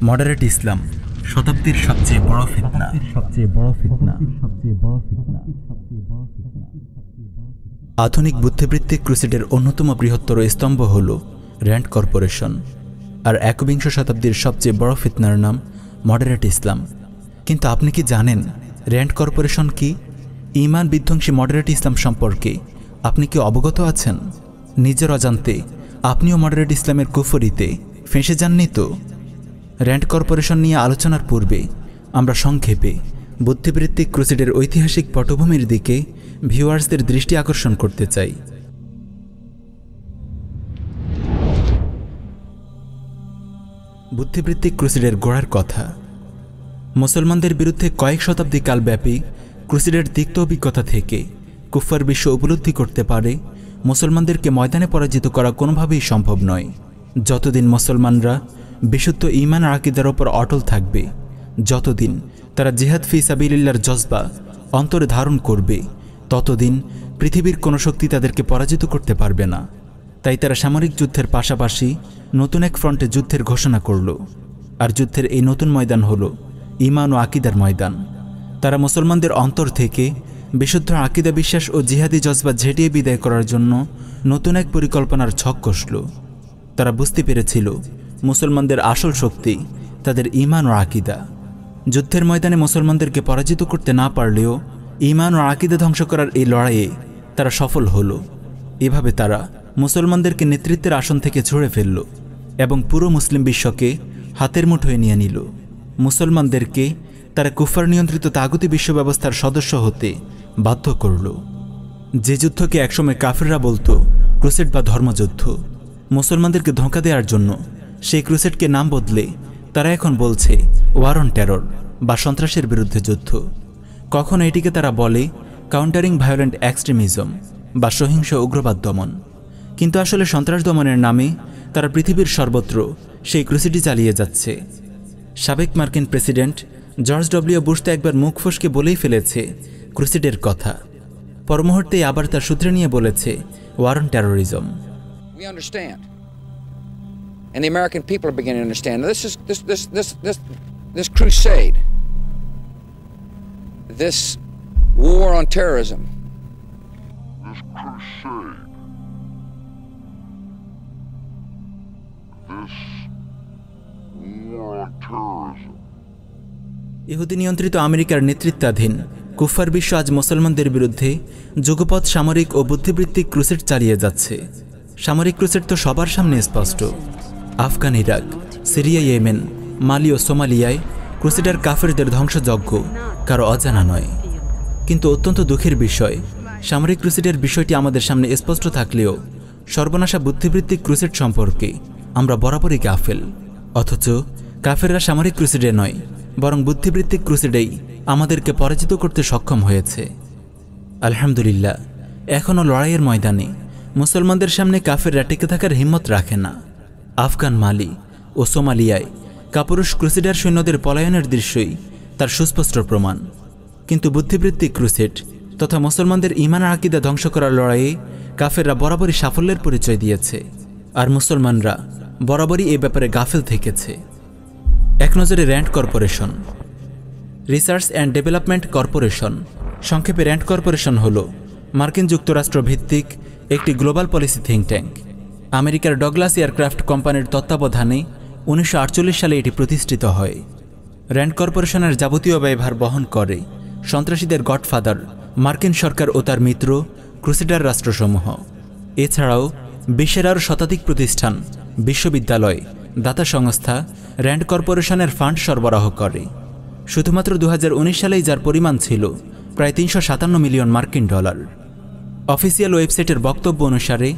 Moderate ইসলাম শতাব্দীর সবচেয়ে বড় ফিতনা। আধুনিক বুদ্ধিবৃত্তিক ক্রুসেডের অন্যতম বৃহত্তর স্তম্ভ হল র্যান্ড কর্পোরেশন, আর একবিংশ শতাব্দীর সবচেয়ে বড় ফিতনার নাম মডারেট ইসলাম। কিন্তু আপনি কি জানেন র্যান্ড কর্পোরেশন কি? ঈমান বিধ্বংসী মডারেট ইসলাম সম্পর্কে আপনি কি অবগত আছেন? নিজের অজান্তে আপনিও মডারেট ইসলামের কুফরিতে ফেঁসে যাননি তো? র্যান্ড কর্পোরেশন নিয়ে আলোচনার পূর্বে আমরা সংক্ষেপে বুদ্ধিবৃত্তিক ক্রুসেডের ঐতিহাসিক পটভূমির দিকে ভিউয়ার্সদের দৃষ্টি আকর্ষণ করতে চাই। বুদ্ধিবৃত্তিক ক্রুসেডের গোড়ার কথা। মুসলমানদের বিরুদ্ধে কয়েক শতাব্দী কালব্যাপী ক্রুসেডের তিক্ত অভিজ্ঞতা থেকে কুফফার বিশ্ব উপলব্ধি করতে পারে মুসলমানদেরকে ময়দানে পরাজিত করা কোনোভাবেই সম্ভব নয়। যতদিন মুসলমানরা বিশুদ্ধ ঈমান আর আকীদার ওপর অটল থাকবে, যতদিন তারা জিহাদ ফি সাবিলিল্লাহর জজবা অন্তরে ধারণ করবে, ততদিন পৃথিবীর কোনো শক্তি তাদেরকে পরাজিত করতে পারবে না। তাই তারা সামরিক যুদ্ধের পাশাপাশি নতুন এক ফ্রন্টে যুদ্ধের ঘোষণা করল, আর যুদ্ধের এই নতুন ময়দান হল ঈমান ও আকীদার ময়দান। তারা মুসলমানদের অন্তর থেকে বিশুদ্ধ আকীদা বিশ্বাস ও জিহাদি জজবা ঝেঁটিয়ে বিদায় করার জন্য নতুন এক পরিকল্পনার ছক কষল। তারা বুঝতে পেরেছিল মুসলমানদের আসল শক্তি তাদের ঈমান ও আকীদা। যুদ্ধের ময়দানে মুসলমানদেরকে পরাজিত করতে না পারলেও ঈমান ও আকীদা ধ্বংস করার এই লড়াইয়ে তারা সফল হল। এভাবে তারা মুসলমানদেরকে নেতৃত্বের আসন থেকে ছুঁড়ে ফেলল এবং পুরো মুসলিম বিশ্বকে হাতের মুঠোয় নিয়ে নিল। মুসলমানদেরকে তারা কুফার নিয়ন্ত্রিত তাগুতি বিশ্ব ব্যবস্থার সদস্য হতে বাধ্য করল। যে যুদ্ধকে একসময় কাফেররা বলতো ক্রুসেড বা ধর্মযুদ্ধ, মুসলমানদেরকে ধোঁকা দেওয়ার জন্য সেই ক্রুসেডকে নাম বদলে তারা এখন বলছে ওয়ার অন টেরর বা সন্ত্রাসের বিরুদ্ধে যুদ্ধ। কখনো এটিকে তারা বলে কাউন্টারিং ভায়োলেন্ট এক্সট্রিমিজম বা সহিংস উগ্রবাদ দমন। কিন্তু আসলে সন্ত্রাস দমনের নামে তারা পৃথিবীর সর্বত্র সেই ক্রুসেডই চালিয়ে যাচ্ছে। সাবেক মার্কিন প্রেসিডেন্ট জর্জ ডব্লিউ বুশ তো একবার মুখ ফসকে বলেই ফেলেছে ক্রুসেডের কথা। পরমুহূর্তেই আবার তার সূত্রে নিয়ে বলেছে war on terrorism. We understand, and the American people are beginning to understand. This crusade, this war on terrorism, ইহুদি নিয়ন্ত্রিত আমেরিকার নেতৃত্বাধীন কুফফার বিশ্ব আজ মুসলমানদের বিরুদ্ধে যুগপৎ সামরিক ও বুদ্ধিবৃত্তিক ক্রুসেড চালিয়ে যাচ্ছে। সামরিক ক্রুসেড তো সবার সামনে স্পষ্ট। আফগান, ইরাক, সিরিয়া, ইয়েমেন, মালি ও সোমালিয়ায় ক্রুসেডার কাফেরদের ধ্বংসযজ্ঞ কারো অজানা নয়। কিন্তু অত্যন্ত দুঃখের বিষয়, সামরিক ক্রুসেডের বিষয়টি আমাদের সামনে স্পষ্ট থাকলেও সর্বনাশা বুদ্ধিবৃত্তিক ক্রুসেড সম্পর্কে আমরা বরাবরই গাফেল। অথচ কাফেররা সামরিক ক্রুসেডে নয়, বরং বুদ্ধিবৃত্তিক ক্রুসেডেই আমাদেরকে পরাজিত করতে সক্ষম হয়েছে। আলহামদুলিল্লাহ, এখনও লড়াইয়ের ময়দানে মুসলমানদের সামনে কাফেররা টিকে থাকার হিম্মত রাখে না। আফগান, মালি ও সোমালিয়ায় কাপুরুষ ক্রুসেডার সৈন্যদের পলায়নের দৃশ্যই তার সুস্পষ্ট প্রমাণ। কিন্তু বুদ্ধিবৃত্তিক ক্রুসেড তথা মুসলমানদের ঈমান আর আকীদা ধ্বংস করার লড়াইয়ে কাফেররা বরাবরই সাফল্যের পরিচয় দিয়েছে, আর মুসলমানরা বরাবরই এ ব্যাপারে গাফেল থেকেছে। এক নজরে RAND corporation. Research and development corporation, সংক্ষেপে র্যান্ড কর্পোরেশন হল মার্কিন যুক্তরাষ্ট্র ভিত্তিক একটি গ্লোবাল পলিসি থিঙ্ক ট্যাঙ্ক। আমেরিকার ডগলাস এয়ারক্রাফট কোম্পানির তত্ত্বাবধানে 1948 সালে এটি প্রতিষ্ঠিত হয়। র্যান্ড কর্পোরেশনের যাবতীয় ব্যয়ভার বহন করে সন্ত্রাসীদের গডফাদার মার্কিন সরকার ও তার মিত্র ক্রুসেডার রাষ্ট্রসমূহ। এছাড়াও বিশ্বের আরও শতাধিক প্রতিষ্ঠান, বিশ্ববিদ্যালয়, দাতা সংস্থা র্যান্ড কর্পোরেশনের ফান্ড সরবরাহ করে। শুধুমাত্র 2019 সালেই যার পরিমাণ ছিল প্রায় 357 মিলিয়ন মার্কিন ডলার। অফিসিয়াল ওয়েবসাইটের বক্তব্য অনুসারে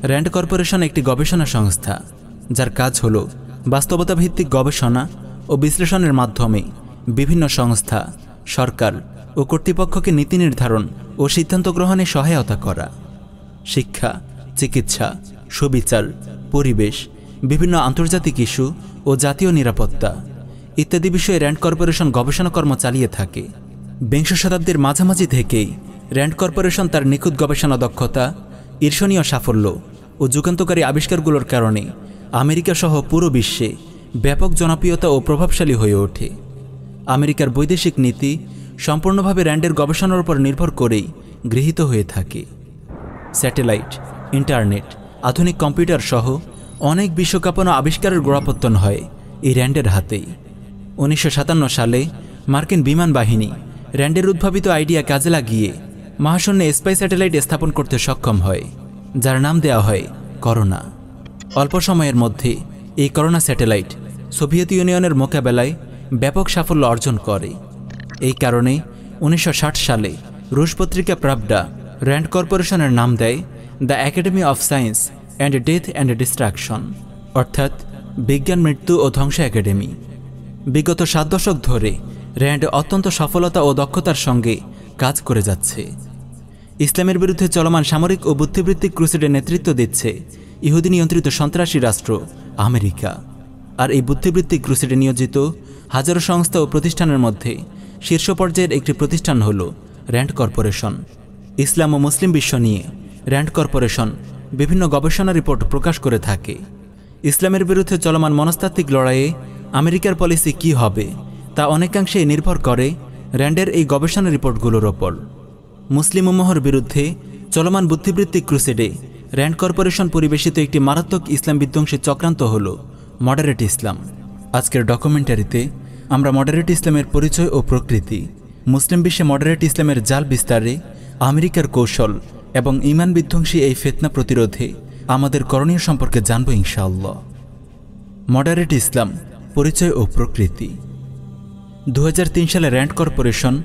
র্যান্ড কর্পোরেশন একটি গবেষণা সংস্থা, যার কাজ হল বাস্তবতাভিত্তিক গবেষণা ও বিশ্লেষণের মাধ্যমে বিভিন্ন সংস্থা, সরকার ও কর্তৃপক্ষকে নীতি নির্ধারণ ও সিদ্ধান্ত গ্রহণে সহায়তা করা। শিক্ষা, চিকিৎসা, সুবিচার, পরিবেশ, বিভিন্ন আন্তর্জাতিক ইস্যু ও জাতীয় নিরাপত্তা ইত্যাদি বিষয়ে র্যান্ড কর্পোরেশন গবেষণা কর্ম চালিয়ে থাকে। বিংশ শতাব্দীর মাঝামাঝি থেকেই র্যান্ড কর্পোরেশন তার নিখুঁত গবেষণা দক্ষতা, ঈর্ষণীয় সাফল্য ও যুগান্তকারী আবিষ্কারগুলোর কারণে আমেরিকা সহ পুরো বিশ্বে ব্যাপক জনপ্রিয়তা ও প্রভাবশালী হয়ে ওঠে। আমেরিকার বৈদেশিক নীতি সম্পূর্ণভাবে র্যান্ডের গবেষণার উপর নির্ভর করেই গৃহীত হয়ে থাকে। স্যাটেলাইট, ইন্টারনেট, আধুনিক কম্পিউটার সহ অনেক বিশ্বকাপনা আবিষ্কারের গোড়াপত্তন হয় এই র্যান্ডের হাতেই। 1957 সালে মার্কিন বিমান বাহিনী র্যান্ডের উদ্ভাবিত আইডিয়া কাজে লাগিয়ে মহাশূন্যে স্পাই স্যাটেলাইট স্থাপন করতে সক্ষম হয়, যার নাম দেওয়া হয় করোনা। অল্প সময়ের মধ্যে এই করোনা স্যাটেলাইট সোভিয়েত ইউনিয়নের মোকাবেলায় ব্যাপক সাফল্য অর্জন করে। এই কারণে 1960 সালে রুশ পত্রিকা প্রাভডা র্যান্ড কর্পোরেশনের নাম দেয় the academy of science and death and destruction, অর্থাৎ বিজ্ঞান, মৃত্যু ও ধ্বংস একাডেমি। বিগত 7 দশক ধরে র্যান্ড অত্যন্ত সফলতা ও দক্ষতার সঙ্গে কাজ করে যাচ্ছে। ইসলামের বিরুদ্ধে চলমান সামরিক ও বুদ্ধিবৃত্তিক ক্রুসেডের নেতৃত্ব দিচ্ছে ইহুদি নিয়ন্ত্রিত সন্ত্রাসী রাষ্ট্র আমেরিকা। আর এই বুদ্ধিবৃত্তিক ক্রুসেডে নিয়োজিত হাজারো সংস্থা ও প্রতিষ্ঠানের মধ্যে শীর্ষ পর্যায়ের একটি প্রতিষ্ঠান হল র্যান্ড কর্পোরেশন। ইসলাম ও মুসলিম বিশ্ব নিয়ে র্যান্ড কর্পোরেশন বিভিন্ন গবেষণা রিপোর্ট প্রকাশ করে থাকে। ইসলামের বিরুদ্ধে চলমান মনস্তাত্ত্বিক লড়াইয়ে আমেরিকার পলিসি কী হবে তা অনেকাংশেই নির্ভর করে র্যান্ডের এই গবেষণা রিপোর্টগুলোর ওপর। মুসলিম উম্মাহর বিরুদ্ধে চলমান বুদ্ধিবৃত্তিক ক্রুসেডে র্যান্ড কর্পোরেশন পরিবেশিত একটি মারাত্মক ইসলাম বিধ্বংসী চক্রান্ত হল মডারেট ইসলাম। আজকের ডকুমেন্টারিতে আমরা মডারেট ইসলামের পরিচয় ও প্রকৃতি, মুসলিম বিশ্বে মডারেট ইসলামের জাল বিস্তারে আমেরিকার কৌশল এবং ঈমান বিধ্বংসী এই ফিতনা প্রতিরোধে আমাদের করণীয় সম্পর্কে জানব ইনশাআল্লাহ। মডারেট ইসলাম, পরিচয় ও প্রকৃতি। 2003 সালে RAND corporation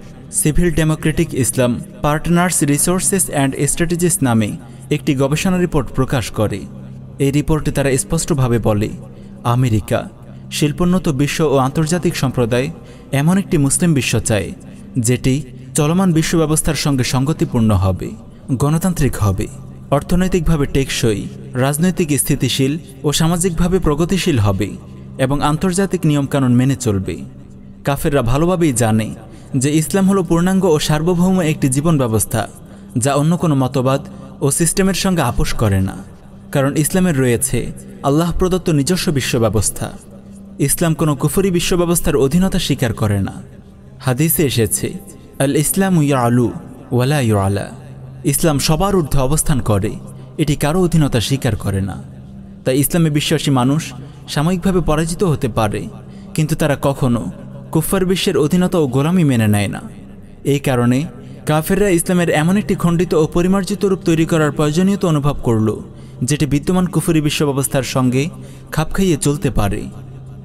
civil Democratic Islam partners resources and strategies নামে একটি গবেষণা রিপোর্ট প্রকাশ করে। এই রিপোর্টে তারা স্পষ্টভাবে বলে, আমেরিকা শিল্পোন্নত বিশ্ব ও আন্তর্জাতিক সম্প্রদায় এমন একটি মুসলিম বিশ্ব চায় যেটি চলমান বিশ্ব ব্যবস্থার সঙ্গে সঙ্গতিপূর্ণ হবে, গণতান্ত্রিক হবে, অর্থনৈতিকভাবে টেকসই, রাজনৈতিক স্থিতিশীল ও সামাজিকভাবে প্রগতিশীল হবে এবং আন্তর্জাতিক নিয়মকানুন মেনে চলবে। কাফেররা ভালোভাবেই জানে যে ইসলাম হলো পূর্ণাঙ্গ ও সার্বভৌম একটি জীবন ব্যবস্থা যা অন্য কোনো মতবাদ ও সিস্টেমের সঙ্গে আপোষ করে না, কারণ ইসলামের রয়েছে আল্লাহ প্রদত্ত নিজস্ব বিশ্ব ব্যবস্থা। ইসলাম কোনো কুফরি বিশ্ব ব্যবস্থার অধীনতা স্বীকার করে না। হাদিসে এসেছে, আল ইসলামু ইয়ালু ওয়ালা ইউআলা, ইসলাম সবার ঊর্ধ্বে অবস্থান করে, এটি কারো অধীনতা স্বীকার করে না। তাই ইসলামে বিশ্বাসী মানুষ সাময়িকভাবে পরাজিত হতে পারে, কিন্তু তারা কখনো কুফার বিশ্বের অধীনতা ও গোলামি মেনে নেয় না। এই কারণে কাফেররা ইসলামের এমন একটি খণ্ডিত ও পরিমার্জিত রূপ তৈরি করার প্রয়োজনীয়তা অনুভব করল যেটি বিদ্যমান কুফরি বিশ্ব ব্যবস্থার সঙ্গে খাপ খাইয়ে চলতে পারে।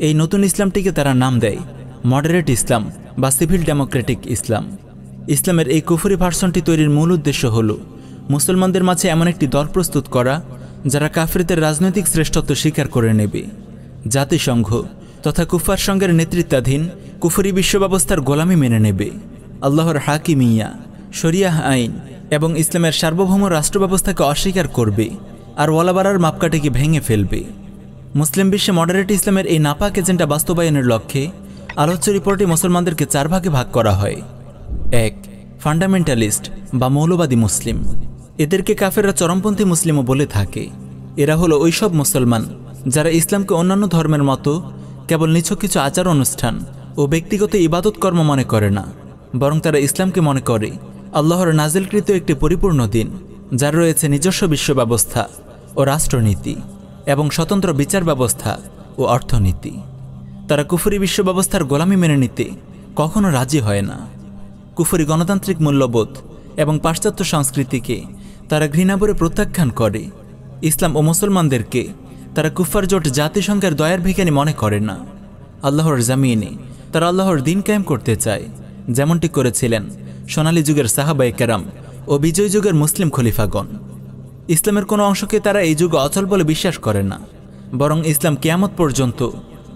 এই নতুন ইসলামটিকে তারা নাম দেয় মডারেট ইসলাম বা সিভিল ডেমোক্রেটিক ইসলাম। ইসলামের এই কুফরি ভার্সনটি তৈরির মূল উদ্দেশ্য হল মুসলমানদের মাঝে এমন একটি দল প্রস্তুত করা যারা কাফেরদের রাজনৈতিক শ্রেষ্ঠত্ব স্বীকার করে নেবে, জাতিসংঘ তথা কুফার সংঘের নেতৃত্বাধীন কুফরি বিশ্ব ব্যবস্থার গোলামি মেনে নেবে, আল্লাহর হাকিমিয়া, শরিয়াহ আইন এবং ইসলামের সার্বভৌম রাষ্ট্র ব্যবস্থাকে অস্বীকার করবে আর ওয়ালাবারার মাপকাঠিকে ভেঙে ফেলবে। মুসলিম বিশ্বে মডারেট ইসলামের এই নাপাক এজেন্ডা বাস্তবায়নের লক্ষ্যে আলোচ্য রিপোর্টে মুসলমানদেরকে 4 ভাগে ভাগ করা হয়। 1. ফান্ডামেন্টালিস্ট বা মৌলবাদী মুসলিম। এদেরকে কাফেররা চরমপন্থী মুসলিমও বলে থাকে। এরা হলো ওইসব মুসলমান যারা ইসলামকে অন্যান্য ধর্মের মতো কেবল নিছক কিছু আচার অনুষ্ঠান ও ব্যক্তিগত ইবাদত কর্ম মনে করে না, বরং তারা ইসলামকে মনে করে আল্লাহর নাজিলকৃত একটি পরিপূর্ণ দিন যার রয়েছে নিজস্ব বিশ্ব ব্যবস্থা ও রাষ্ট্রনীতি এবং স্বতন্ত্র বিচার ব্যবস্থা ও অর্থনীতি। তারা কুফরি বিশ্ব ব্যবস্থার গোলামি মেনে নিতে কখনো রাজি হয় না। কুফরি গণতান্ত্রিক মূল্যবোধ এবং পাশ্চাত্য সংস্কৃতিকে তারা ঘৃণাভরে প্রত্যাখ্যান করে। ইসলাম ও মুসলমানদেরকে তারা কুফার জোট জাতিসংঘের দয়ার ভিখারি মনে করে না। আল্লাহর জামিনে তারা আল্লাহর দিন কায়েম করতে চায়, যেমনটি করেছিলেন সোনালী যুগের সাহাবায়ে কেরাম ও বিজয় যুগের মুসলিম খলিফাগণ। ইসলামের কোনো অংশকে তারা এই যুগে অচল বলে বিশ্বাস করে না, বরং ইসলাম কিয়ামত পর্যন্ত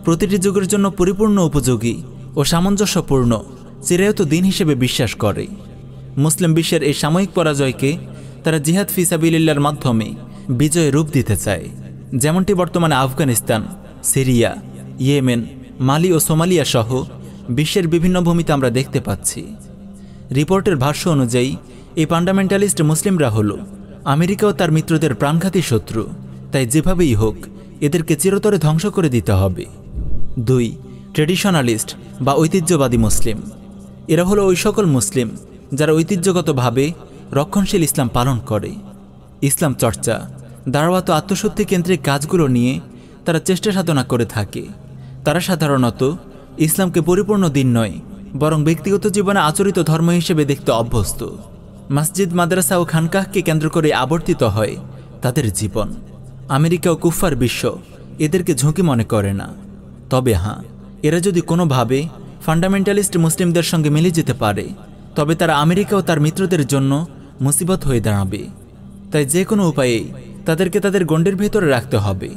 প্রতিটি যুগের জন্য পরিপূর্ণ উপযোগী ও সামঞ্জস্যপূর্ণ চিরায়ত দিন হিসেবে বিশ্বাস করে। মুসলিম বিশ্বের এই সাময়িক পরাজয়কে তারা জিহাদ ফি সাবিলিল্লাহর মাধ্যমে বিজয়ে রূপ দিতে চায়, যেমনটি বর্তমানে আফগানিস্তান, সিরিয়া, ইয়েমেন, মালি ও সোমালিয়া সহ বিশ্বের বিভিন্ন ভূমিতে আমরা দেখতে পাচ্ছি। রিপোর্টের ভাষ্য অনুযায়ী এই ফান্ডামেন্টালিস্ট মুসলিমরা হল আমেরিকা ও তার মিত্রদের প্রাণঘাতী শত্রু, তাই যেভাবেই হোক এদেরকে চিরতরে ধ্বংস করে দিতে হবে। 2. ট্রেডিশনালিস্ট বা ঐতিহ্যবাদী মুসলিম। এরা হলো ওই সকল মুসলিম যারা ঐতিহ্যগতভাবে রক্ষণশীল ইসলাম পালন করে। ইসলাম চর্চা, দাওয়াত ও আত্মশুদ্ধি কেন্দ্রিক কাজগুলো নিয়ে তারা চেষ্টা সাধনা করে থাকে। তারা সাধারণত ইসলামকে পরিপূর্ণ দিন নয়, বরং ব্যক্তিগত জীবনে আচরিত ধর্ম হিসেবে দেখতে অভ্যস্ত। মসজিদ, মাদ্রাসা ও খানকাহকে কেন্দ্র করে আবর্তিত হয় তাদের জীবন। আমেরিকা ও কুফফার বিশ্ব এদেরকে ঝুঁকি মনে করে না। তবে হ্যাঁ, এরা যদি কোনোভাবে ফান্ডামেন্টালিস্ট মুসলিমদের সঙ্গে মিলে যেতে পারে, তবে তারা আমেরিকা ও তার মিত্রদের জন্য মুসিবত হয়ে দাঁড়াবে। তাই যে কোনো উপায়েই তাদেরকে তাদের গণ্ডের ভেতরে রাখতে হবে।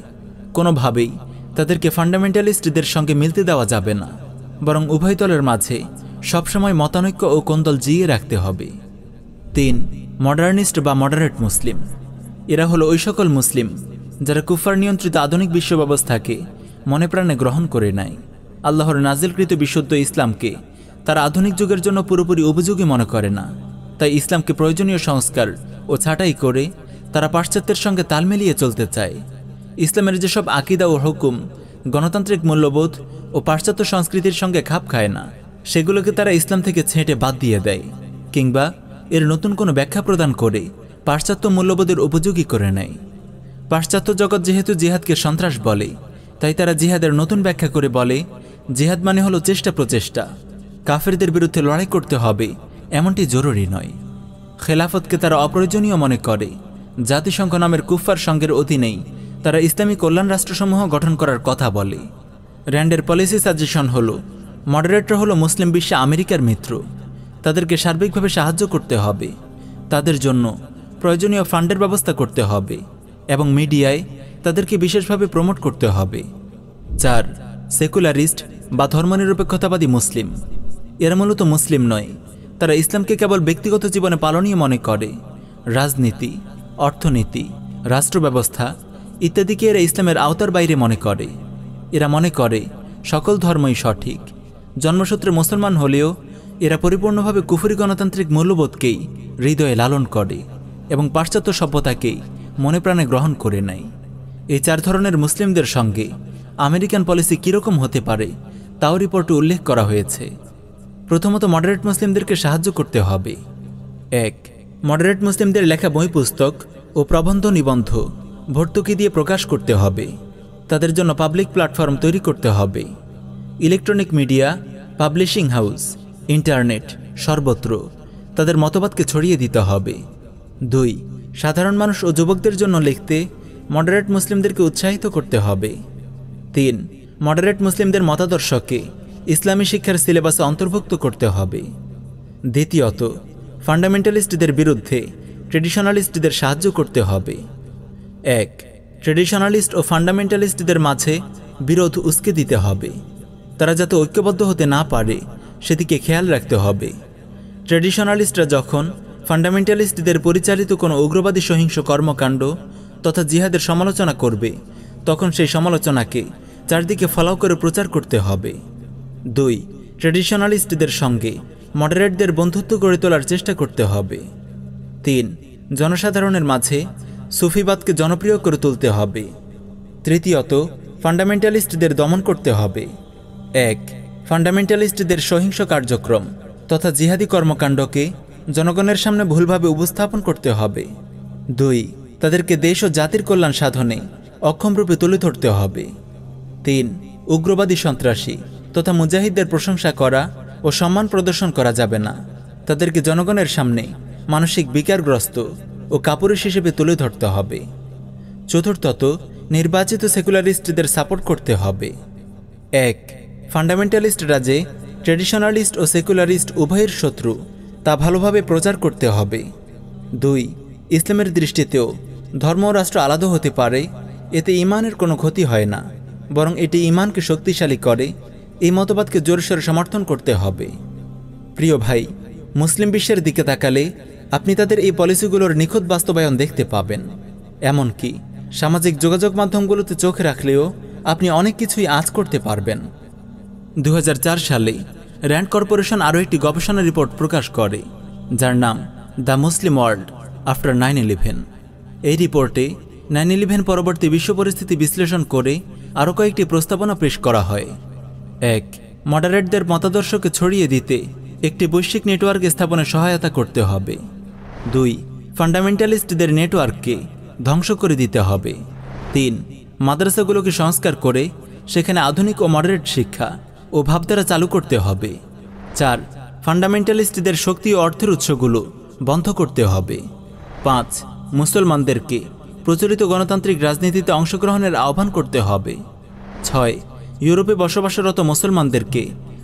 কোনোভাবেই তাদেরকে ফান্ডামেন্টালিস্টদের সঙ্গে মিলতে দেওয়া যাবে না, বরং উভয় দলের মাঝে সবসময় মতানৈক্য ও কোন্দল জিয়ে রাখতে হবে। 3. মডার্নিস্ট বা মডারেট মুসলিম। এরা হলো ওই সকল মুসলিম যারা কুফার নিয়ন্ত্রিত আধুনিক বিশ্ব ব্যবস্থাকে মনে প্রাণে গ্রহণ করে নেয়। আল্লাহর নাজিলকৃত বিশুদ্ধ ইসলামকে তারা আধুনিক যুগের জন্য পুরোপুরি উপযোগী মনে করে না। তাই ইসলামকে প্রয়োজনীয় সংস্কার ও ছাঁটাই করে তারা পাশ্চাত্যের সঙ্গে তাল মিলিয়ে চলতে চায়। ইসলামের যেসব আকিদা ও হুকুম গণতান্ত্রিক মূল্যবোধ ও পাশ্চাত্য সংস্কৃতির সঙ্গে খাপ খায় না, সেগুলোকে তারা ইসলাম থেকে ছেঁটে বাদ দিয়ে দেয়, কিংবা এর নতুন কোনো ব্যাখ্যা প্রদান করে পাশ্চাত্য মূল্যবোধের উপযোগী করে নেয়। পাশ্চাত্য জগৎ যেহেতু জিহাদকে সন্ত্রাস বলে, তাই তারা জিহাদের নতুন ব্যাখ্যা করে বলে জিহাদ মানে হলো চেষ্টা প্রচেষ্টা। কাফেরদের বিরুদ্ধে লড়াই করতে হবে এমনটি জরুরি নয়। খেলাফতকে তারা অপ্রয়োজনীয় মনে করে। জাতিসংঘ নামের কুফফার সংঘের অধীনেই তারা ইসলামী কল্যাণ রাষ্ট্রসমূহ গঠন করার কথা বলে। র্যান্ডের পলিসি সাজেশন হলো মডারেটরা হলো মুসলিম বিশ্বে আমেরিকার মিত্র। তাদেরকে সার্বিকভাবে সাহায্য করতে হবে, তাদের জন্য প্রয়োজনীয় ফান্ডের ব্যবস্থা করতে হবে এবং মিডিয়ায় তাদেরকে বিশেষভাবে প্রমোট করতে হবে। 4. সেকুলারিস্ট বা ধর্মনিরপেক্ষতাবাদী মুসলিম। এরা মূলত মুসলিম নয়। তারা ইসলামকে কেবল ব্যক্তিগত জীবনে পালনীয় মনে করে। রাজনীতি, অর্থনীতি, রাষ্ট্র ব্যবস্থা ইত্যাদিকে এরা ইসলামের আওতার বাইরে মনে করে। এরা মনে করে সকল ধর্মই সঠিক। জন্মসূত্রে মুসলমান হলেও এরা পরিপূর্ণভাবে কুফরি গণতান্ত্রিক মূল্যবোধকেই হৃদয়ে লালন করে এবং পাশ্চাত্য সভ্যতাকেই মনে প্রাণে গ্রহণ করে নেয়। এই 4 ধরনের মুসলিমদের সঙ্গে আমেরিকান পলিসি কীরকম হতে পারে তাও রিপোর্টে উল্লেখ করা হয়েছে। প্রথমত, মডারেট মুসলিমদেরকে সাহায্য করতে হবে। 1. মডারেট মুসলিমদের লেখা বই, পুস্তক ও প্রবন্ধ নিবন্ধ ভর্তুকি দিয়ে প্রকাশ করতে হবে। তাদের জন্য পাবলিক প্ল্যাটফর্ম তৈরি করতে হবে। Electronic media, publishing house, internet সর্বত্র তাদের মতবাদকে ছড়িয়ে দিতে হবে। 2. সাধারণ মানুষ ও যুবকদের জন্য লিখতে মডারেট মুসলিমদেরকে উৎসাহিত করতে হবে। 3. মডারেট মুসলিমদের মতাদর্শকে ইসলামী শিক্ষার সিলেবাসে অন্তর্ভুক্ত করতে হবে। দ্বিতীয়ত, ফান্ডামেন্টালিস্টদের বিরুদ্ধে ট্রেডিশনালিস্টদের সাহায্য করতে হবে। 1. ট্রেডিশনালিস্ট ও ফান্ডামেন্টালিস্টদের মাঝে বিরোধ উস্কে দিতে হবে। তারা যাতে ঐক্যবদ্ধ হতে না পারে সেদিকে খেয়াল রাখতে হবে। ট্রেডিশনালিস্টরা যখন ফান্ডামেন্টালিস্টদের পরিচালিত কোনো উগ্রবাদী সহিংস কর্মকাণ্ড তথা জিহাদের সমালোচনা করবে, তখন সেই সমালোচনাকে চারদিকে ফলাও করে প্রচার করতে হবে। 2. ট্রেডিশনালিস্টদের সঙ্গে মডারেটদের বন্ধুত্ব গড়ে তোলার চেষ্টা করতে হবে। 3. জনসাধারণের মাঝে সুফিবাদকে জনপ্রিয় করে তুলতে হবে। তৃতীয়ত, ফান্ডামেন্টালিস্টদের দমন করতে হবে। 1. ফান্ডামেন্টালিস্টদের সহিংস কার্যক্রম তথা জিহাদি কর্মকাণ্ডকে জনগণের সামনে ভুলভাবে উপস্থাপন করতে হবে। 2. তাদেরকে দেশ ও জাতির কল্যাণ সাধনে অক্ষমরূপে তুলে ধরতে হবে। 3. উগ্রবাদী সন্ত্রাসী তথা মুজাহিদদের প্রশংসা করা ও সম্মান প্রদর্শন করা যাবে না। তাদেরকে জনগণের সামনে মানসিক বিকারগ্রস্ত ও কাপুরুষ হিসেবে তুলে ধরতে হবে। চতুর্থত, নির্বাচিত সেকুলারিস্টদের সাপোর্ট করতে হবে। 1. ফান্ডামেন্টালিস্টরা যে ট্রেডিশনালিস্ট ও সেকুলারিস্ট উভয়ের শত্রু তা ভালোভাবে প্রচার করতে হবে। 2. ইসলামের দৃষ্টিতেও ধর্ম ও রাষ্ট্র আলাদা হতে পারে, এতে ঈমানের কোনো ক্ষতি হয় না, বরং এটি ঈমানকে শক্তিশালী করে। এই মতবাদকে জোরসোরে সমর্থন করতে হবে। প্রিয় ভাই, মুসলিম বিশ্বের দিকে তাকালে আপনি তাদের এই পলিসিগুলোর নিখুঁত বাস্তবায়ন দেখতে পাবেন। এমনকি সামাজিক যোগাযোগ মাধ্যমগুলোতে চোখ রাখলেও আপনি অনেক কিছুই আঁচ করতে পারবেন। 2004 সালে র্যান্ড কর্পোরেশন আরও একটি গবেষণা রিপোর্ট প্রকাশ করে, যার নাম দ্য মুসলিম ওয়ার্ল্ড আফটার 9/11। এই রিপোর্টে 9/11 পরবর্তী বিশ্ব পরিস্থিতি বিশ্লেষণ করে আরও কয়েকটি প্রস্তাবনা পেশ করা হয়। এক, মডারেটদের মতাদর্শকে ছড়িয়ে দিতে একটি বৈশ্বিক নেটওয়ার্ক স্থাপনে সহায়তা করতে হবে। 2, ফান্ডামেন্টালিস্টদের নেটওয়ার্ককে ধ্বংস করে দিতে হবে। 3, মাদ্রাসাগুলোকে সংস্কার করে সেখানে আধুনিক ও মডারেট শিক্ষা ও ভাবধারা চালু করতে হবে। 4, ফান্ডামেন্টালিস্টদের শক্তি ও অর্থের উৎসগুলো বন্ধ করতে হবে। 5, মুসলমানদেরকে প্রচলিত গণতান্ত্রিক রাজনীতিতে অংশগ্রহণের আহ্বান করতে হবে। 6, ইউরোপে বসবাসরত মুসলমানদেরকে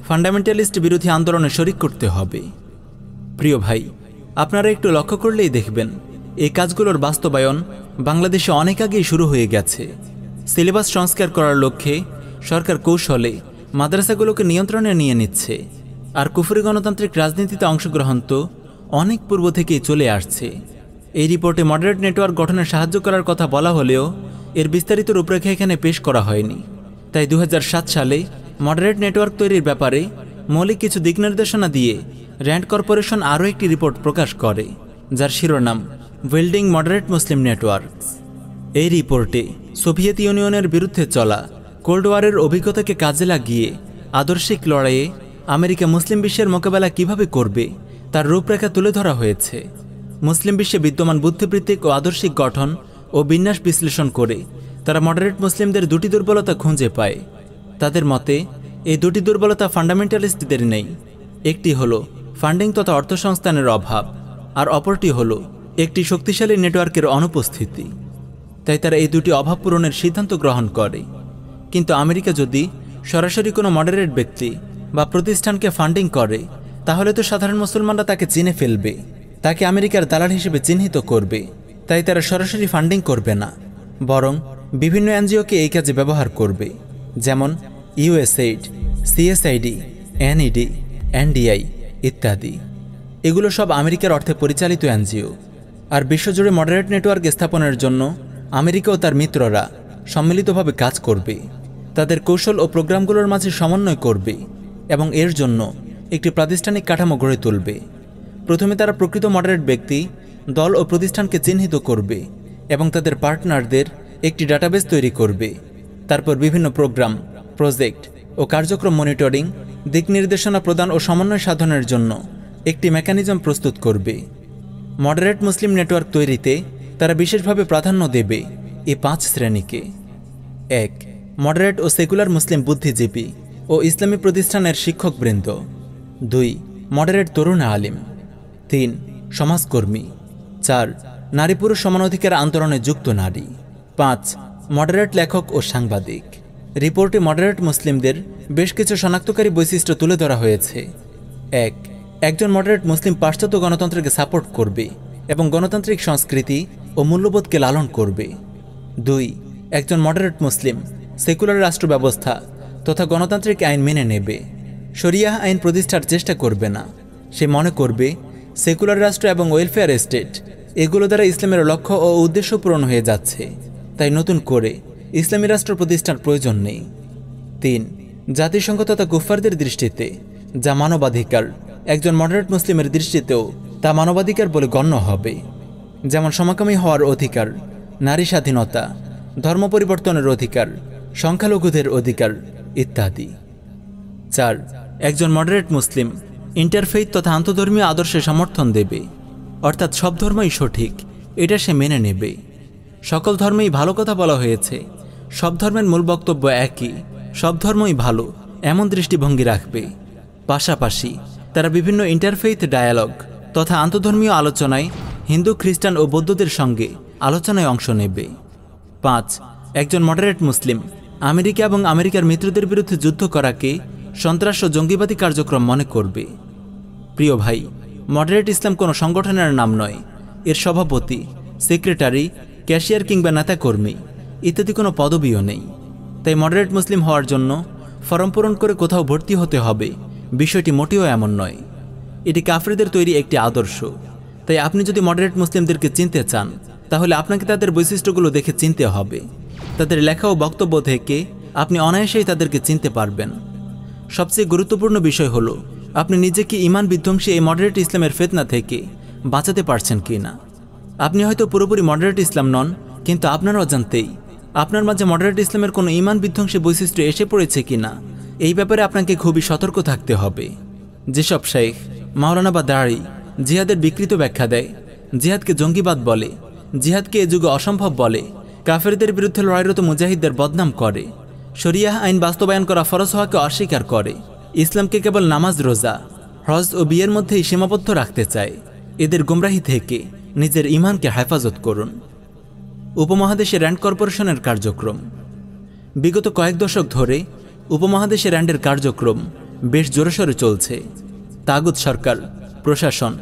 ফান্ডামেন্টালিস্ট বিরোধী আন্দোলনে শরিক করতে হবে। প্রিয় ভাই, আপনারা একটু লক্ষ্য করলেই দেখবেন এই কাজগুলোর বাস্তবায়ন বাংলাদেশে অনেক আগেই শুরু হয়ে গেছে। সিলেবাস সংস্কার করার লক্ষ্যে সরকার কৌশলে মাদ্রাসাগুলোকে নিয়ন্ত্রণে নিয়ে নিচ্ছে, আর কুফরি গণতান্ত্রিক রাজনীতিতে অংশগ্রহণ তো অনেক পূর্ব থেকেই চলে আসছে। এই রিপোর্টে মডারেট নেটওয়ার্ক গঠনে সাহায্য করার কথা বলা হলেও এর বিস্তারিত রূপরেখা এখানে পেশ করা হয়নি। তাই 2007 সালে মডারেট নেটওয়ার্ক তৈরির ব্যাপারে মৌলিক কিছু দিক নির্দেশনা দিয়ে র্যান্ড কর্পোরেশন আরও একটি রিপোর্ট প্রকাশ করে, যার শিরোনাম বিল্ডিং মডারেট মুসলিম নেটওয়ার্কস। এই রিপোর্টে সোভিয়েত ইউনিয়নের বিরুদ্ধে চলা কোল্ড ওয়ারের অভিজ্ঞতাকে কাজে লাগিয়ে আদর্শিক লড়াইয়ে আমেরিকা মুসলিম বিশ্বের মোকাবেলা কিভাবে করবে তার রূপরেখা তুলে ধরা হয়েছে। মুসলিম বিশ্বে বিদ্যমান বুদ্ধিবৃত্তিক ও আদর্শিক গঠন ও বিন্যাস বিশ্লেষণ করে তারা মডারেট মুসলিমদের দুটি দুর্বলতা খুঁজে পায়। তাদের মতে এই দুটি দুর্বলতা ফান্ডামেন্টালিস্টদের নেই। একটি হলো ফান্ডিং তথা অর্থসংস্থানের অভাব, আর অপরটি হলো একটি শক্তিশালী নেটওয়ার্কের অনুপস্থিতি। তাই তারা এই দুটি অভাব পূরণের সিদ্ধান্ত গ্রহণ করে। কিন্তু আমেরিকা যদি সরাসরি কোনো মডারেট ব্যক্তি বা প্রতিষ্ঠানকে ফান্ডিং করে, তাহলে তো সাধারণ মুসলমানরা তাকে চিনে ফেলবে, তাকে আমেরিকার দালাল হিসেবে চিহ্নিত করবে। তাই তারা সরাসরি ফান্ডিং করবে না, বরং বিভিন্ন এনজিওকে এই কাজে ব্যবহার করবে, যেমন ইউএসএইড, সিএসআইডি, এনইডি, এনডিআই ইত্যাদি। এগুলো সব আমেরিকার অর্থে পরিচালিত এনজিও। আর বিশ্বজুড়ে মডারেট নেটওয়ার্ক স্থাপনের জন্য আমেরিকা ও তার মিত্ররা সম্মিলিতভাবে কাজ করবে, তাদের কৌশল ও প্রোগ্রামগুলোর মাঝে সমন্বয় করবে এবং এর জন্য একটি প্রাতিষ্ঠানিক কাঠামো গড়ে তুলবে। প্রথমে তারা প্রকৃত মডারেট ব্যক্তি, দল ও প্রতিষ্ঠানকে চিহ্নিত করবে এবং তাদের পার্টনারদের একটি ডাটাবেস তৈরি করবে। তারপর বিভিন্ন প্রোগ্রাম, প্রজেক্ট ও কার্যক্রম মনিটরিং, দিক নির্দেশনা প্রদান ও সমন্বয় সাধনের জন্য একটি মেকানিজম প্রস্তুত করবে। মডারেট মুসলিম নেটওয়ার্ক তৈরিতে তারা বিশেষভাবে প্রাধান্য দেবে এই 5 শ্রেণীকে। 1, মডারেট ও সেকুলার মুসলিম বুদ্ধিজীবী ও ইসলামী প্রতিষ্ঠানের শিক্ষকবৃন্দ। 2, মডারেট তরুণ আলিম। 3, সমাজকর্মী। 4, নারী পুরুষ সমানাধিকার আন্দোলনে যুক্ত নারী। 5, মডারেট লেখক ও সাংবাদিক। রিপোর্টে মডারেট মুসলিমদের বেশ কিছু শনাক্তকারী বৈশিষ্ট্য তুলে ধরা হয়েছে। 1, একজন মডারেট মুসলিম পাশ্চাত্য গণতন্ত্রকে সাপোর্ট করবে এবং গণতান্ত্রিক সংস্কৃতি ও মূল্যবোধকে লালন করবে। 2, একজন মডারেট মুসলিম সেকুলার রাষ্ট্র ব্যবস্থা তথা গণতান্ত্রিক আইন মেনে নেবে, শরিয়াহ আইন প্রতিষ্ঠার চেষ্টা করবে না। সে মনে করবে সেকুলার রাষ্ট্র এবং ওয়েলফেয়ার স্টেট এগুলো দ্বারা ইসলামের লক্ষ্য ও উদ্দেশ্য পূরণ হয়ে যাচ্ছে, তাই নতুন করে ইসলামী রাষ্ট্র প্রতিষ্ঠার প্রয়োজন নেই। 3, জাতিসংঘ তথা কুফফারদের দৃষ্টিতে যা মানবাধিকার, একজন মডারেট মুসলিমের দৃষ্টিতেও তা মানবাধিকার বলে গণ্য হবে, যেমন সমকামী হওয়ার অধিকার, নারী স্বাধীনতা, ধর্ম পরিবর্তনের অধিকার, সংখ্যালঘুদের অধিকার ইত্যাদি। 4, একজন মডারেট মুসলিম ইন্টারফেইথ তথা আন্তধর্মীয় আদর্শে সমর্থন দেবে, অর্থাৎ সব ধর্মই সঠিক এটা সে মেনে নেবে। সকল ধর্মেই ভালো কথা বলা হয়েছে, সব ধর্মের মূল বক্তব্য একই, সব ধর্মই ভালো এমন দৃষ্টিভঙ্গি রাখবে। পাশাপাশি তারা বিভিন্ন ইন্টারফেইথ ডায়ালগ তথা আন্তধর্মীয় আলোচনায় হিন্দু, খ্রিস্টান ও বৌদ্ধদের সঙ্গে আলোচনায় অংশ নেবে। 5, একজন মডারেট মুসলিম আমেরিকা এবং আমেরিকার মিত্রদের বিরুদ্ধে যুদ্ধ করাকে সন্ত্রাস ও জঙ্গিবাদী কার্যক্রম মনে করবে। প্রিয় ভাই, মডারেট ইসলাম কোনো সংগঠনের নাম নয়, এর সভাপতি, সেক্রেটারি, ক্যাশিয়ার কিংবা নেতাকর্মী ইত্যাদি কোনো পদবিও নেই। তাই মডারেট মুসলিম হওয়ার জন্য ফরম পূরণ করে কোথাও ভর্তি হতে হবে বিষয়টি মোটেও এমন নয়। এটি কাফেরদের তৈরি একটি আদর্শ। তাই আপনি যদি মডারেট মুসলিমদেরকে চিনতে চান, তাহলে আপনাকে তাদের বৈশিষ্ট্যগুলো দেখে চিনতে হবে। তাদের লেখা ও বক্তব্য থেকে আপনি অনায়াসেই তাদেরকে চিনতে পারবেন। সবচেয়ে গুরুত্বপূর্ণ বিষয় হলো আপনি নিজেকে ঈমান বিধ্বংসী এই মডারেট ইসলামের ফিতনা থেকে বাঁচাতে পারছেন কি না। আপনি হয়তো পুরোপুরি মডারেট ইসলাম নন, কিন্তু আপনার অজান্তেই আপনার মাঝে মডারেট ইসলামের কোনো ঈমান বিধ্বংসী বৈশিষ্ট্য এসে পড়েছে কিনা এই ব্যাপারে আপনাকে খুবই সতর্ক থাকতে হবে। যেসব শেখ, মাওলানা বা দাঁড়ি জিহাদের বিকৃত ব্যাখ্যা দেয়, জিহাদকে জঙ্গিবাদ বলে, জিহাদকে এ যুগে অসম্ভব বলে, কাফেরদের বিরুদ্ধে লড়াইরত মুজাহিদদের বদনাম করে, শরিয়াহ আইন বাস্তবায়ন করা ফরজ হওয়াকে অস্বীকার করে, ইসলামকে কেবল নামাজ, রোজা, হজ ও বিয়ের মধ্যেই সীমাবদ্ধ রাখতে চায়, এদের গুমরাহি থেকে নিজের ঈমানকে হেফাজত করুন। উপমহাদেশে র্যান্ড কর্পোরেশনের কার্যক্রম। বিগত কয়েক দশক ধরে উপমহাদেশে র্যান্ডের কার্যক্রম বেশ জোরসোরে চলছে। তাগুত সরকার, প্রশাসন,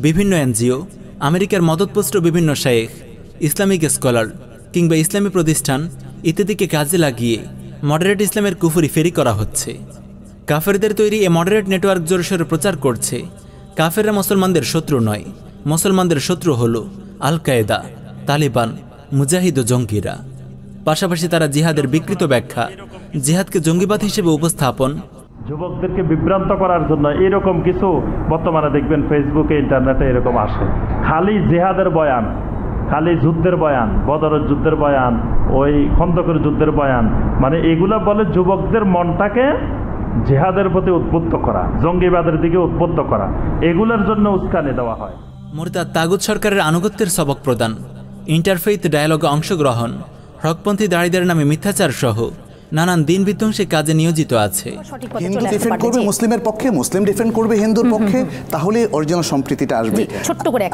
বিভিন্ন এনজিও, আমেরিকার মদতপুষ্ট বিভিন্ন শেখ, ইসলামিক স্কলার কিংবা ইসলামী প্রতিষ্ঠান ইত্যাদিকে কাজে লাগিয়ে মডারেট ইসলামের কুফরি ফেরি করা হচ্ছে। কাফেরদের তৈরি এ মডারেট নেটওয়ার্ক জোরসোরে প্রচার করছে কাফেররা মুসলমানদের শত্রু নয়, মুসলমানদের শত্রু হল আল কায়েদা, তালিবান, মুজাহিদ ও জঙ্গিরা। পাশাপাশি তারা জিহাদের বিকৃত ব্যাখ্যা, জিহাদকে জঙ্গিবাদ হিসেবে উপস্থাপন, যুবকদেরকে বিভ্রান্ত করার জন্য এরকম কিছু বর্তমানে দেখবেন ফেসবুকে, ইন্টারনেটে এরকম আসে। খালি জিহাদের বয়ান, খালি যুদ্ধের বয়ান, বদরের যুদ্ধের বয়ান, ওই খন্দকের যুদ্ধের বয়ান, মানে এগুলা বলে যুবকদের মনটাকে জিহাদের প্রতি উদ্বুদ্ধ করা, জঙ্গিবাদের দিকে উদ্বুদ্ধ করা, এগুলোর জন্য উস্কানি দেওয়া হয়। মুরতাদ তাগুত সরকারের আনুগত্যের সবক প্রদান, ইন্টারফেইথ ডায়ালগে অংশগ্রহণ, হকপন্থী দাঁড়িদের নামে মিথ্যাচার সহ নানান দিন বিধ্বংসী কাজে নিয়োজিত আছে। হিন্দু ডিফেন্ড করবে মুসলিমের পক্ষে, মুসলিম ডিফেন্ড করবে হিন্দুর পক্ষে, তাহলে অরিজিনাল সম্প্রীতিটা আসবে। ছোট্ট করে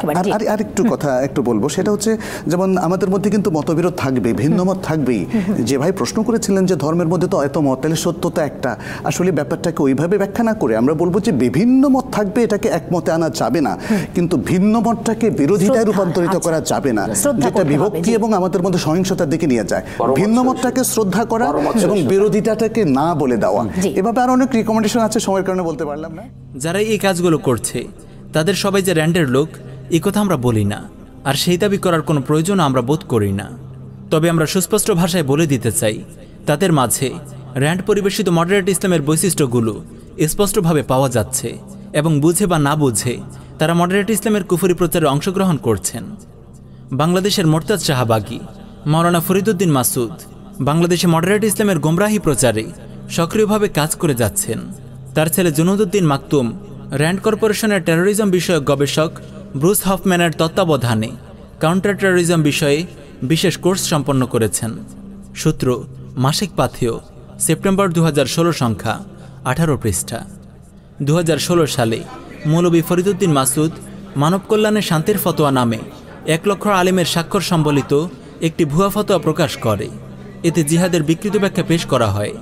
আর একটু কথা একটু বলবো, সেটা হচ্ছে যেমন আমাদের মধ্যে কিন্তু মতবিরোধ থাকবে, ভিন্ন মত থাকবেই। যে ভাই প্রশ্ন করেছিলেন যে ধর্মের মধ্যে তো এত মত, তাহলে সত্যতা একটা, আসলে ব্যাপারটাকে ওইভাবে ব্যাখ্যা না করে আমরা বলবো যে বিভিন্ন মত থাকবে, এটাকে একমতে আনা যাবে না, কিন্তু ভিন্ন মতটাকে বিরোধিতায় রূপান্তরিত করা যাবে না, যেটা বিভক্তি এবং আমাদের মধ্যে সহিংসতার দিকে নিয়ে যায়। ভিন্ন মতটাকে শ্রদ্ধা করা এবং বিরোধিতাটাকে না বলে দেওয়া, এভাবে আর অনেক রিকমেন্ডেশন আছে, সময়ের কারণে বলতে পারলাম না। যারা এই কাজগুলো করছে তাদের সবাই যে র্যান্ডের লোক এই কথা আমরা বলি না, আর সেই দাবি করার কোনো প্রয়োজন আমরা বোধ করি না। তবে আমরা সুস্পষ্ট ভাষায় বলে দিতে চাই, তাদের মাঝে র্যান্ড পরিবেশিত মডারেট ইসলামের বৈশিষ্ট্যগুলো স্পষ্টভাবে পাওয়া যাচ্ছে এবং বুঝে বা না বুঝে তারা মডারেট ইসলামের কুফরি প্রচারে অংশগ্রহণ করছেন। বাংলাদেশের মোরতাদ শাহবাগী, মাওলানা ফরিদউদ্দিন মাসুদ বাংলাদেশে মডারেট ইসলামের গোমরাহি প্রচারে সক্রিয়ভাবে কাজ করে যাচ্ছেন। তার ছেলে জুনুদউদ্দিন মাকতুম র্যান্ড কর্পোরেশনের টেরোরিজম বিষয়ক গবেষক ব্রুস হফম্যানের তত্ত্বাবধানে কাউন্টার টেরোরিজম বিষয়ে বিশেষ কোর্স সম্পন্ন করেছেন। সূত্র মাসিক পাথেয়, সেপ্টেম্বর 2016, সংখ্যা 18 পৃষ্ঠা। 2016 সালে মৌলভী ফরিদউদ্দিন মাসুদ মানব কল্যাণে শান্তির ফতোয়া নামে 1 লক্ষ আলেমের স্বাক্ষর সম্বলিত একটি ভুয়া ফতোয়া প্রকাশ করে। এতে জিহাদের বিকৃত ব্যাখ্যা পেশ করা হয়।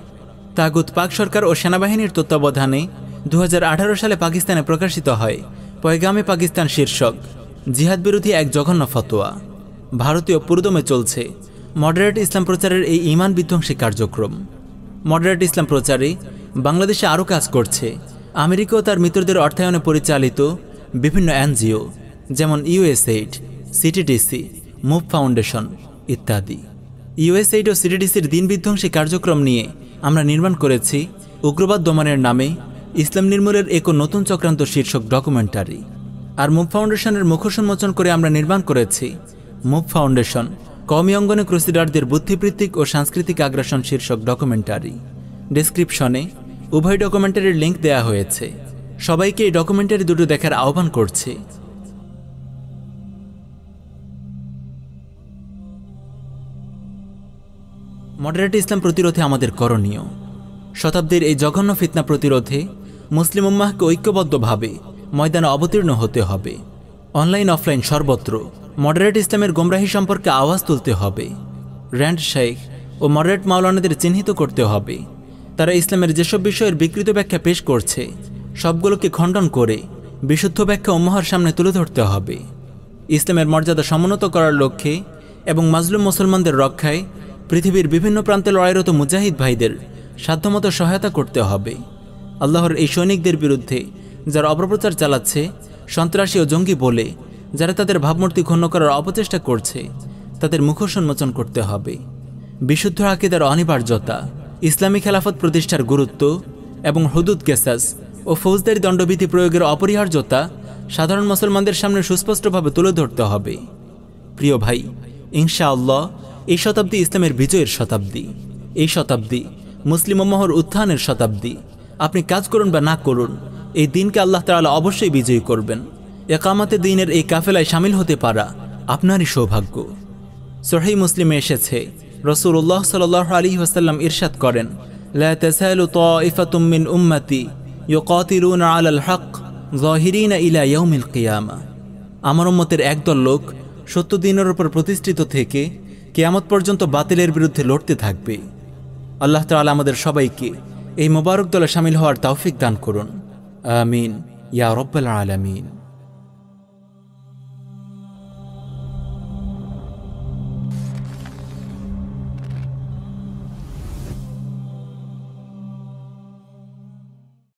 তাগুত পাক সরকার ও সেনাবাহিনীর তত্ত্বাবধানে 2018 সালে পাকিস্তানে প্রকাশিত হয় পয়গামে পাকিস্তান শীর্ষক জিহাদ বিরোধী এক জঘন্য ফতোয়া। ভারতীয় পুরোদমে চলছে মডারেট ইসলাম প্রচারের এই ঈমান বিধ্বংসী কার্যক্রম। মডারেট ইসলাম প্রচারে বাংলাদেশে আরও কাজ করছে আমেরিকা ও তার মিত্রদের অর্থায়নে পরিচালিত বিভিন্ন এনজিও, যেমন ইউএসএইড, সিটিডিসি, মুভ ফাউন্ডেশন ইত্যাদি। ইউএসএইড ও সিটিডিসির দিন বিধ্বংসী কার্যক্রম নিয়ে আমরা নির্মাণ করেছি উগ্রবাদ দমনের নামে ইসলাম নির্মূলের এক নতুন চক্রান্ত শীর্ষক ডকুমেন্টারি। আর মুভ ফাউন্ডেশনের মুখোশ উন্মোচন করে আমরা নির্মাণ করেছি মুভ ফাউন্ডেশন কওমি অঙ্গনে ক্রুসেডারদের বুদ্ধিবৃত্তিক ও সাংস্কৃতিক আগ্রাসন শীর্ষক ডকুমেন্টারি। ডেসক্রিপশনে উভয় ডকুমেন্টারির লিঙ্ক দেয়া হয়েছে। সবাইকে এই ডকুমেন্টারি দুটো দেখার আহ্বান করছি। মডারেট ইসলাম প্রতিরোধে আমাদের করণীয়। শতাব্দীর এই জঘন্য ফিতনা প্রতিরোধে মুসলিম উম্মাহকে ঐক্যবদ্ধভাবে ময়দানে অবতীর্ণ হতে হবে। অনলাইন অফলাইন সর্বত্র মডারেট ইসলামের গোমরাহি সম্পর্কে আওয়াজ তুলতে হবে। র্যান্ড শেখ ও মডারেট মাওলানাদের চিহ্নিত করতে হবে। তারা ইসলামের যেসব বিষয়ের বিকৃত ব্যাখ্যা পেশ করছে সবগুলোকে খণ্ডন করে বিশুদ্ধ ব্যাখ্যা উম্মাহর সামনে তুলে ধরতে হবে। ইসলামের মর্যাদা সমুন্নত করার লক্ষ্যে এবং মাজলুম মুসলমানদের রক্ষায় পৃথিবীর বিভিন্ন প্রান্তে লড়াইরত মুজাহিদ ভাইদের সাধ্যমতো সহায়তা করতে হবে। আল্লাহর এই সৈনিকদের বিরুদ্ধে যারা অপপ্রচার চালাচ্ছে, সন্ত্রাসী ও জঙ্গি বলে যারা তাদের ভাবমূর্তি ক্ষুণ্ণ করার অপচেষ্টা করছে, তাদের মুখোশ উন্মোচন করতে হবে। বিশুদ্ধ আকীদার অনিবার্যতা, ইসলামী খেলাফত প্রতিষ্ঠার গুরুত্ব এবং হুদুদ কেসাস ও ফৌজদারি দণ্ডবিধি প্রয়োগের অপরিহার্যতা সাধারণ মুসলমানদের সামনে সুস্পষ্টভাবে তুলে ধরতে হবে। প্রিয় ভাই, ইনশাআল্লাহ এই শতাব্দী ইসলামের বিজয়ের শতাব্দী। এই শতাব্দী মুসলিম উম্মাহর উত্থানের শতাব্দী। আপনি কাজ করুন বা না করুন, এই দিনকে আল্লাহ তাআলা অবশ্যই বিজয়ী করবেন। ইকামাতে দ্বীনের এই কাফেলায় শামিল হতে পারা আপনারই সৌভাগ্য। সহিহ মুসলিমে এসেছে, রাসূলুল্লাহ সাল্লাল্লাহু আলাইহি ওয়াসাল্লাম ইরশাদ করেন, লা তাসালু তাইফাতুম মিন উম্মতি ইউকাতিলুনা আলাল হক যাহিরিনা ইলা ইয়াউমিল কিয়ামা। আমার উম্মতের একদল লোক সত্য দ্বীনের উপর প্রতিষ্ঠিত থেকে কিয়ামত পর্যন্ত বাতিলের বিরুদ্ধে লড়তে থাকবে। আল্লাহ তাআলা আমাদের সবাইকে এই মোবারক দলে শামিল হওয়ার তৌফিক দান করুন। আমিন ইয়া রাব্বাল আলামিন।